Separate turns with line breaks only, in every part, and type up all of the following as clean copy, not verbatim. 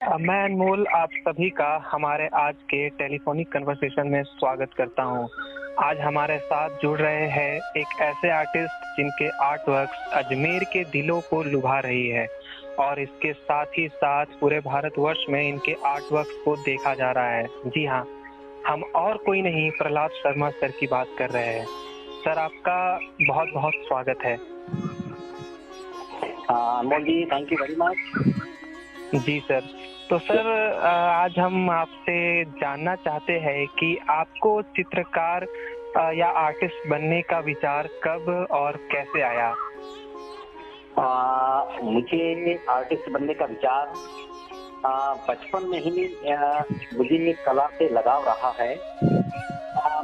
मैं अनमोल आप सभी का हमारे आज के टेलीफोनिक कन्वर्सेशन में स्वागत करता हूं। आज हमारे साथ जुड़ रहे हैं एक ऐसे आर्टिस्ट जिनके आर्ट वर्क्स अजमेर के दिलों को लुभा रही है और इसके साथ ही साथ पूरे भारतवर्ष में इनके आर्ट वर्क्स को देखा जा रहा है। जी हाँ, हम और कोई नहीं प्रहलाद शर्मा सर की बात कर रहे हैं। सर आपका बहुत बहुत स्वागत है।
Anmol ji, thank you very much.
जी सर, तो सर आज हम आपसे जानना चाहते हैं कि आपको चित्रकार या आर्टिस्ट बनने का विचार कब और कैसे आया?
मुझे आर्टिस्ट बनने का विचार बचपन में ही मुझे कला से लगाव रहा है।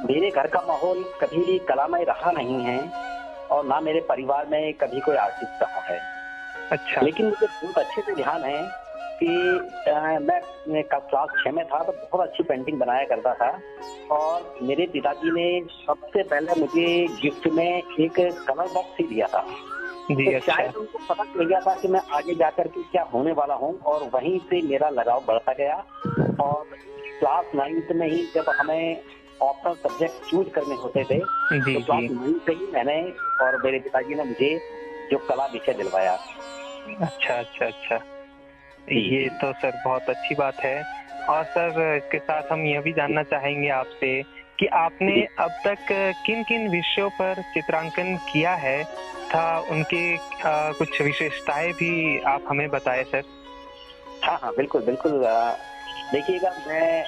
मेरे घर का माहौल कभी कलामय रहा नहीं है और ना मेरे परिवार में कभी कोई आर्टिस्ट रहा है।
अच्छा।
लेकिन मुझे बहुत अच्छे से ध्यान है कि मैं क्लास 6 में था तो बहुत अच्छी पेंटिंग बनाया करता था और मेरे पिताजी ने सबसे पहले मुझे गिफ्ट में एक कलर बॉक्स ही दिया था।
जी,
तो
अच्छा।
शायद उनको पता चल गया था कि मैं आगे जाकर के क्या होने वाला हूँ और वहीं से मेरा लगाव बढ़ता गया। और क्लास 9th में ही जब हमें ऑप्शनल सब्जेक्ट चूज करने होते थे
जी,
तो क्लास
जी।
9 से ही मैंने और मेरे पिताजी ने मुझे जो कला विषय दिलवाया।
अच्छा अच्छा अच्छा, ये तो सर बहुत अच्छी बात है। और सर इसके साथ हम यह भी जानना चाहेंगे आपसे कि आपने अब तक किन किन विषयों पर चित्रांकन किया है था, उनकी कुछ विशेषताएं भी आप हमें बताएं सर।
हाँ हाँ, बिल्कुल बिल्कुल। देखिएगा, मैं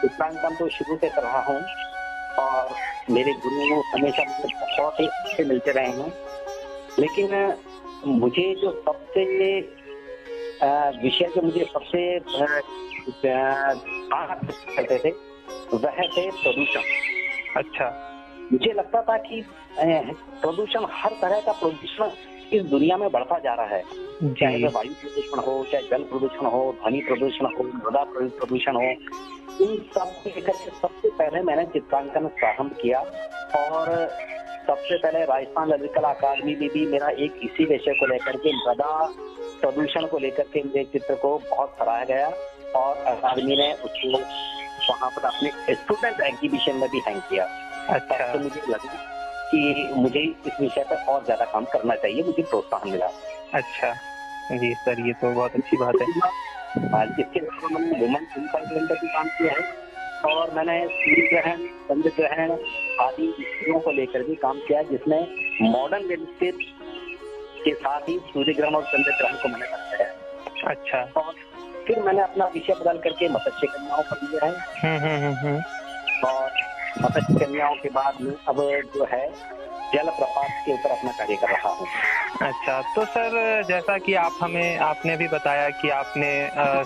चित्रांकन तो शुरू से कर रहा हूँ और मेरे गुरु हमेशा मुझे बहुत ही अच्छे मिलते रहे हैं। लेकिन मुझे जो सबसे विषय जो मुझे सबसे करते थे वह थे प्रदूषण।
अच्छा।
मुझे लगता था कि प्रदूषण, हर तरह का प्रदूषण इस दुनिया में बढ़ता जा रहा है, चाहे वह वायु प्रदूषण हो, चाहे जल प्रदूषण हो, ध्वनि प्रदूषण हो, मृदा प्रदूषण हो। इन सब को लेकर के सबसे पहले मैंने चित्रांकन प्रारंभ किया और सबसे पहले राजस्थान ललित कला अकादमी में भी मेरा एक इसी विषय को लेकर के, मृदा प्रदूषण को लेकर के मेरे चित्र को बहुत सराहा गया और अकादमी ने उसको वहाँ पर अपने स्टूडेंट एग्जीबिशन में भी हैंग किया।
अच्छा।
तो मुझे लगा कि मुझे इस विषय पर और ज्यादा काम करना चाहिए, मुझे प्रोत्साहन मिला।
अच्छा जी सर, ये तो बहुत अच्छी बात है।
इसके अलावा मैंने वुमेन एम्पावरमेंट पर भी काम किया है और मैंने सूर्य ग्रहण, चंद्र ग्रहण आदि विषयों को लेकर भी काम किया, जिसमें मॉडर्न लैंडस्केप के साथ ही सूर्य ग्रहण और चंद्र ग्रहण को मैंने बनाया।
अच्छा।
और फिर मैंने अपना विषय बदल करके मत्स्य कन्याओं पर लिया है और मत्स्य कन्याओं के बाद में अब जो है जल प्रपात के ऊपर अपना कार्य कर रहा हूँ।
अच्छा, तो सर जैसा कि आपने भी बताया कि आपने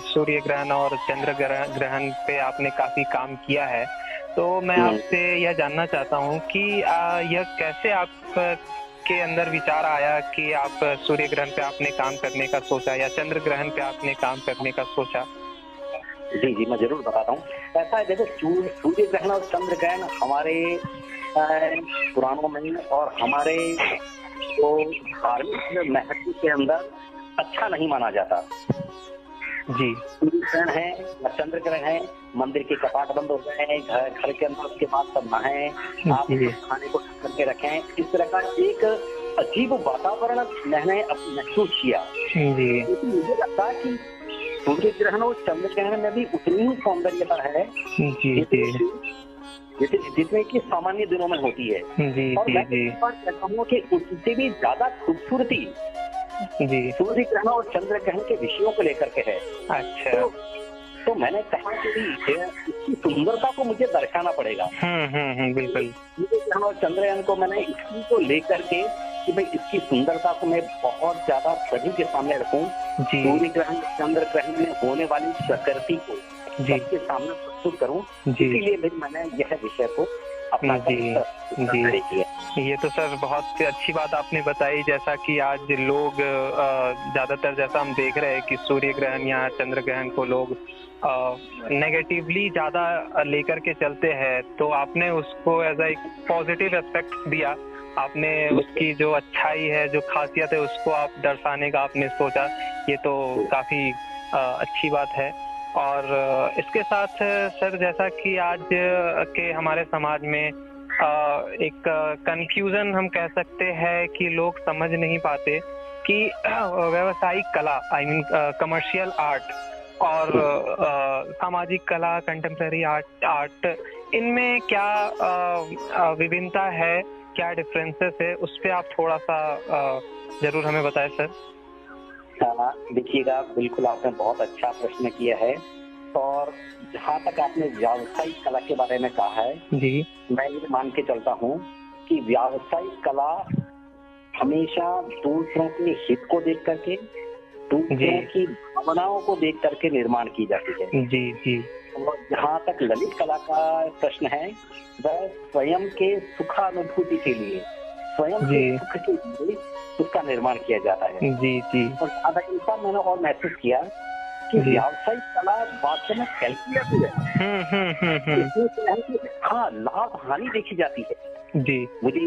सूर्य ग्रहण और चंद्र ग्रहण पे आपने काफी काम किया है, तो मैं आपसे यह जानना चाहता हूँ कि यह कैसे आप के अंदर विचार आया कि आप सूर्य ग्रहण पे आपने काम करने का सोचा या चंद्र ग्रहण पे आपने काम करने का सोचा?
जी जी, मैं जरूर बताता हूँ। ऐसा है, देखो, सूर्य ग्रहण और चंद्र ग्रहण हमारे पुराणों में और हमारे जो धार्मिक महत्व के अंदर अच्छा नहीं माना जाता।
जी।
सूर्य ग्रहण है या चंद्र ग्रहण है, मंदिर के कपाट बंद हो गए हैं, घर के अंदर उसके बाद सब नहाएं, आप खाने को करके रखें, इस तरह का एक अजीब वातावरण मैंने महसूस किया। लेकिन मुझे लगता है कि सूर्य ग्रहण और चंद्र ग्रहण में भी उतनी ही सौंदर्यता है जितने की सामान्य दिनों में होती है। और मैं कहता हूँ कि उससे भी ज्यादा खूबसूरती सूर्य ग्रहण और चंद्र ग्रहण के विषयों को लेकर के है।
अच्छा।
तो मैंने कहा कि इसकी सुंदरता को मुझे दर्शाना पड़ेगा।
बिल्कुल।
सूर्य ग्रहण और चंद्र ग्रहण को मैंने इसी को लेकर के कि भाई इसकी सुंदरता को मैं बहुत ज्यादा सभी के सामने रखूं। सूर्य ग्रहण, चंद्र ग्रहण में होने वाली प्रकृति को सबके सामने प्रस्तुत करूं, इसीलिए भी मैंने यह विषय को अपना
जी। ये तो सर बहुत अच्छी बात आपने बताई। जैसा कि आज लोग ज्यादातर, जैसा हम देख रहे हैं कि सूर्य ग्रहण या चंद्र ग्रहण को लोग नेगेटिवली ज्यादा लेकर के चलते हैं, तो आपने उसको एज अ पॉजिटिव एस्पेक्ट दिया। आपने उसकी जो अच्छाई है, जो खासियत है, उसको आप दर्शाने का आपने सोचा। ये तो काफी अच्छी बात है। और इसके साथ सर, जैसा कि आज के हमारे समाज में एक कंफ्यूजन हम कह सकते हैं कि लोग समझ नहीं पाते कि व्यावसायिक कला, आई मीन कमर्शियल आर्ट और सामाजिक कला, कंटेम्प्रेरी आर्ट, इनमें क्या विभिन्नता है, क्या डिफरेंसेस है, उस पे आप थोड़ा सा जरूर हमें बताएं सर।
हाँ, देखिएगा, बिल्कुल आपने बहुत अच्छा प्रश्न किया है। और जहाँ तक आपने व्यावसायिक कला के बारे में कहा है
जी,
मैं ये मान के चलता हूँ कि व्यावसायिक कला हमेशा दूसरों के हित को देख करके, दूसरों की भावनाओं को देख करके निर्माण की जाती है।
जी जी।
और जहाँ तक ललित कला का प्रश्न है, वह स्वयं के सुखानुभूति के लिए, स्वयं के सुख के लिए उसका निर्माण किया जाता है।
जी जी।
और जहाँ तक इनका मैंने और महसूस किया कि व्यावसायिक कला वास्तव में कैलकुलेटिव है। इसमें हाँ, लाभ हानि देखी जाती है।
जी।
मुझे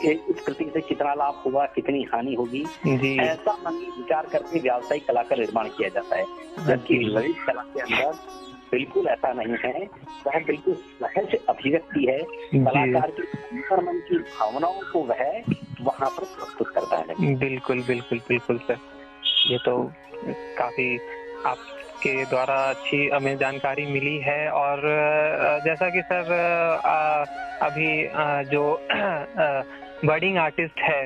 इस कृति से कितना लाभ होगा, कितनी हानि होगी, ऐसा मन में विचार करके व्यावसायिक कला का निर्माण किया जाता है। जबकि ललित कला के अंदर बिल्कुल ऐसा नहीं है। वह बिल्कुल सहज अभिव्यक्ति है। कलाकार की अंतर्मन की भावनाओं को वह वहाँ पर प्रस्तुत करता है।
बिल्कुल बिल्कुल बिल्कुल सर, ये तो काफी आपके द्वारा अच्छी हमें जानकारी मिली है। और जैसा कि सर अभी जो बडिंग आर्टिस्ट है,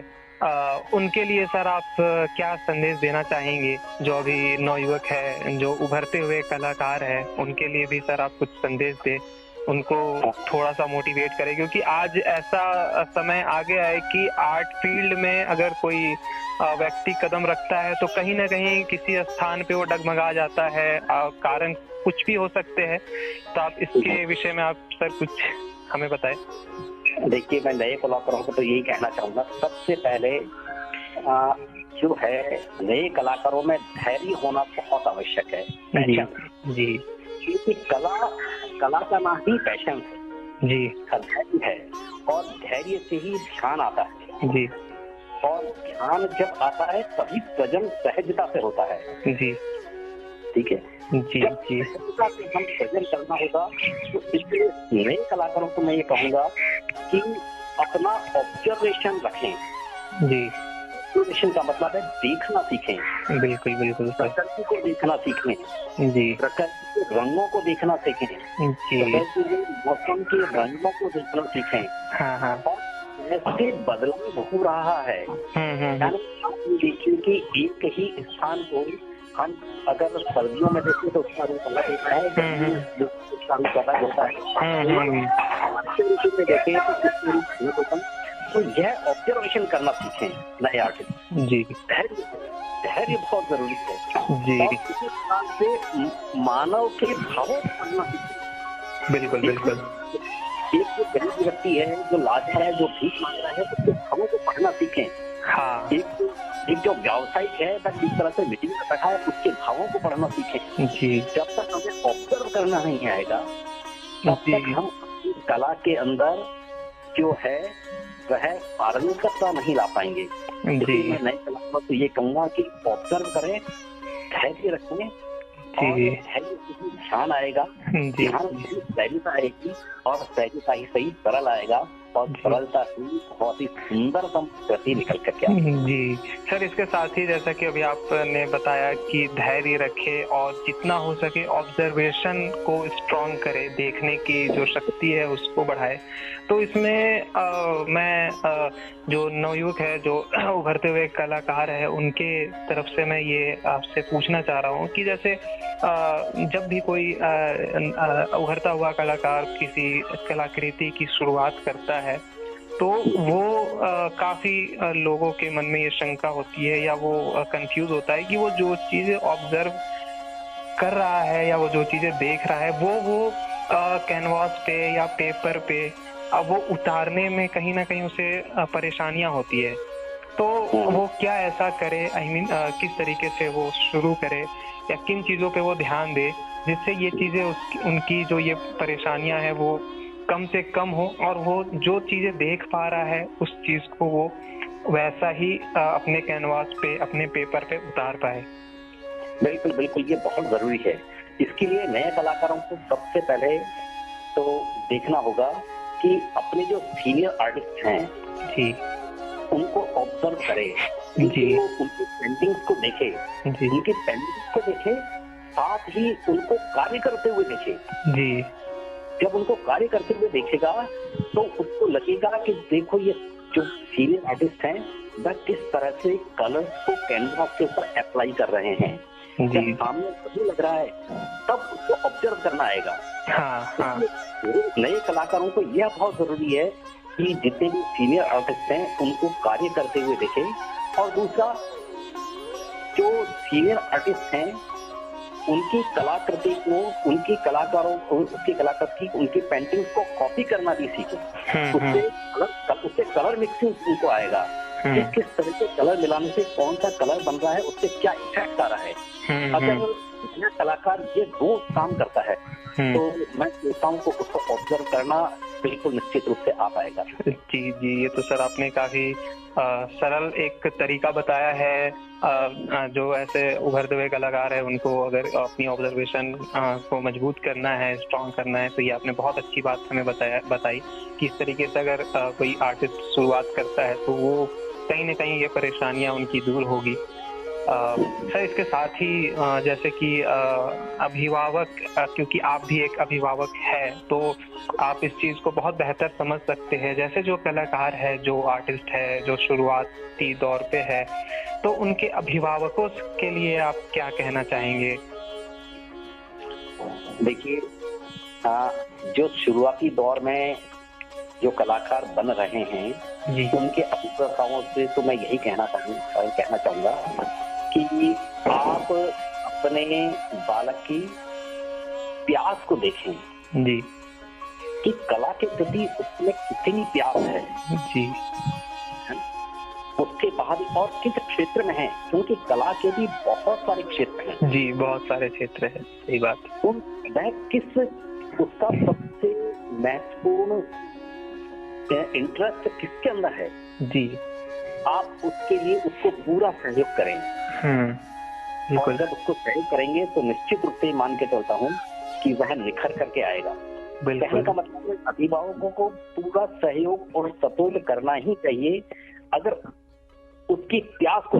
उनके लिए सर आप क्या संदेश देना चाहेंगे? जो अभी नवयुवक है, जो उभरते हुए कलाकार है, उनके लिए भी सर आप कुछ संदेश दें, उनको थोड़ा सा मोटिवेट करें, क्योंकि आज ऐसा समय आ गया है कि आर्ट फील्ड में अगर कोई व्यक्ति कदम रखता है तो कहीं ना कहीं किसी स्थान पे वो डगमगा जाता है। कारण कुछ भी हो सकते हैं। तो आप इसके विषय में आप सर कुछ हमें बताएं।
देखिए, मैं नए कलाकारों को तो यही कहना चाहूंगा, सबसे पहले जो है नए कलाकारों में धैर्य होना बहुत आवश्यक है।
जी।
क्योंकि कला का नाम ही पैशन है।
जी।
धैर्य है, और धैर्य से ही ध्यान आता है।
जी।
और ध्यान जब आता है तभी सृजन सहजता से होता है।
जी।
ठीक है।
जी जी।
हम सृजन करना होगा, तो इसलिए नए कलाकारों को मैं ये कहूंगा कि अपना ऑब्जर्वेशन रखें।
जी।
ऑब्जर्वेशन का मतलब है देखना सीखें।
बिल्कुल बिल्कुल।
प्रकृति को देखना सीखें।
जी।
प्रकृति के रंगों को देखना सीखें।
जी।
प्रकृति के मौसम के रंगों को देखना सीखें।
हाँ हाँ।
और ऐसे बदलाव हो रहा है। यानी आप देखिए कि एक ही स्थान को हम अगर सर्दियों में देखें तो उसका रूप अलग होता है, उसका रूप अलग होता है। ऋतु में देखें तो यह ऑब्जर्वेशन करना सीखें नए आर्टिस्ट। जी। धैर्य बहुत जरूरी है। जी। और इसी प्रकार से मानव के भावों को पढ़ना सीखें। बिल्कुल बिल्कुल। एक जो गरीब व्यक्ति है, जो लाचार है, जो भीख मांग रहा है, उसके भावों को पढ़ना सीखें। हाँ। एक जो व्यावसायिक है, वह किस तरह से मीटिंग कर रखा है, उसके भावों को पढ़ना सीखें। जी। जब तक हमें ऑब्जर्व करना नहीं आएगा, तब तक हम अपनी कला के अंदर जो है वह पारंगतता नहीं ला पाएंगे। जी। मैं नए कलाकारों को ये कहूंगा कि ऑब्जर्व करें, धैर्य रखें, धैर्य से ध्यान आएगा, ध्यान से सहजता आएगी, और सहजता ही सही सरल आएगा, और सरलता से बहुत ही सुंदरतम कृति निकल करके आएगी। जी सर, इसके साथ ही जैसा कि अभी आपने बताया कि धैर्य रखे और जितना हो सके ऑब्जर्वेशन को स्ट्रॉन्ग करे, देखने की जो शक्ति है उसको बढ़ाए। तो इसमें मैं जो नवयुवक है, जो उभरते हुए कलाकार है, उनके तरफ से मैं ये आपसे पूछना चाह रहा हूँ कि जैसे जब भी कोई उभरता हुआ कलाकार किसी कलाकृति की शुरुआत करता है, तो वो काफी लोगों के मन में ये शंका होती है, या वो कंफ्यूज होता है कि वो जो चीजें ऑब्जर्व कर रहा है या वो जो चीजें देख रहा है वो कैनवास पे या पेपर पे वो उतारने में कहीं ना कहीं उसे परेशानियां होती है। तो वो क्या ऐसा करे, किस तरीके से वो शुरू करे, या किन चीजों पे वो ध्यान दे जिससे ये चीजें उनकी जो ये परेशानियां हैं वो कम से कम हो, और वो जो चीजें देख पा रहा है उस चीज को वो वैसा ही अपने कैनवास पे, अपने पेपर पे उतार पाए। बिल्कुल बिल्कुल, ये बहुत जरूरी है। इसके लिए नए कलाकारों को सबसे पहले तो देखना होगा कि अपने जो सीनियर आर्टिस्ट हैं
जी
उनको ऑब्जर्व करे,
जी
उनकी पेंटिंग्स को देखे,
जी
उनकी पेंटिंग्स को देखे, साथ ही उनको कार्य करते हुए देखे।
जी
जब उनको कार्य करते हुए देखेगा तो उसको लगेगा कि देखो ये जो सीनियर आर्टिस्ट हैं वह किस तरह से कलर्स को कैनवास के ऊपर अप्लाई कर रहे हैं।
जी
जब सामने सही लग रहा है तब उसको ऑब्जर्व करना आएगा।
हाँ
नए कलाकारों को यह बहुत जरूरी है कि जितने भी सीनियर आर्टिस्ट हैं उनको कार्य करते हुए देखें, और दूसरा जो सीनियर आर्टिस्ट हैं उनकी कलाकृति को, उनकी कलाकारों को, उसकी कलाकृति उनकी पेंटिंग्स को कॉपी करना भी सीखें। उससे कलर मिक्सिंग उनको आएगा कि किस तरह के कलर मिलाने से कौन सा कलर बन रहा है, उससे क्या इफेक्ट आ रहा है। अगर नया कलाकार ये दो काम करता है तो मैं सोचता हूँ को उसको ऑब्जर्व करना बिल्कुल निश्चित रूप से आ पाएगा।
जी जी, ये तो सर आपने काफी सरल एक तरीका बताया है। जो ऐसे उभरते हुए कलाकार है उनको अगर अपनी ऑब्जर्वेशन को मजबूत करना है, स्ट्रॉन्ग करना है, तो ये आपने बहुत अच्छी बात हमें बताई कि इस तरीके से अगर कोई आर्टिस्ट शुरुआत करता है तो वो कहीं ना कहीं ये परेशानियां उनकी दूर होगी। सर इसके साथ ही जैसे कि अभिभावक, क्योंकि आप भी एक अभिभावक है तो आप इस चीज को बहुत बेहतर समझ सकते हैं। जैसे जो कलाकार है, जो आर्टिस्ट है, जो शुरुआती दौर पे है, तो उनके अभिभावकों के लिए आप क्या कहना चाहेंगे?
देखिए, जो शुरुआती दौर में जो कलाकार बन रहे हैं
जी
उनके अभिभावकों से तो मैं यही कहना चाहूंगा कि आप अपने बालक की प्यास को देखें
जी
कि कला के प्रति उसमें कितनी प्यास है
जी,
उसके बाद और किस क्षेत्र में है, क्योंकि कला के भी बहुत सारे क्षेत्र हैं।
जी बहुत सारे क्षेत्र है, सही बात।
वह उसका सबसे महत्वपूर्ण इंटरेस्ट किसके अंदर है
जी,
आप उसके लिए उसको पूरा सहयोग करें। और जब उसको सहयोग करेंगे तो निश्चित रूप से मान के चलता हूँ कि वह निखर करके आएगा। कहने का मतलब है अभिभावकों को पूरा सहयोग और सपोर्ट करना ही चाहिए। अगर उसकी प्यास को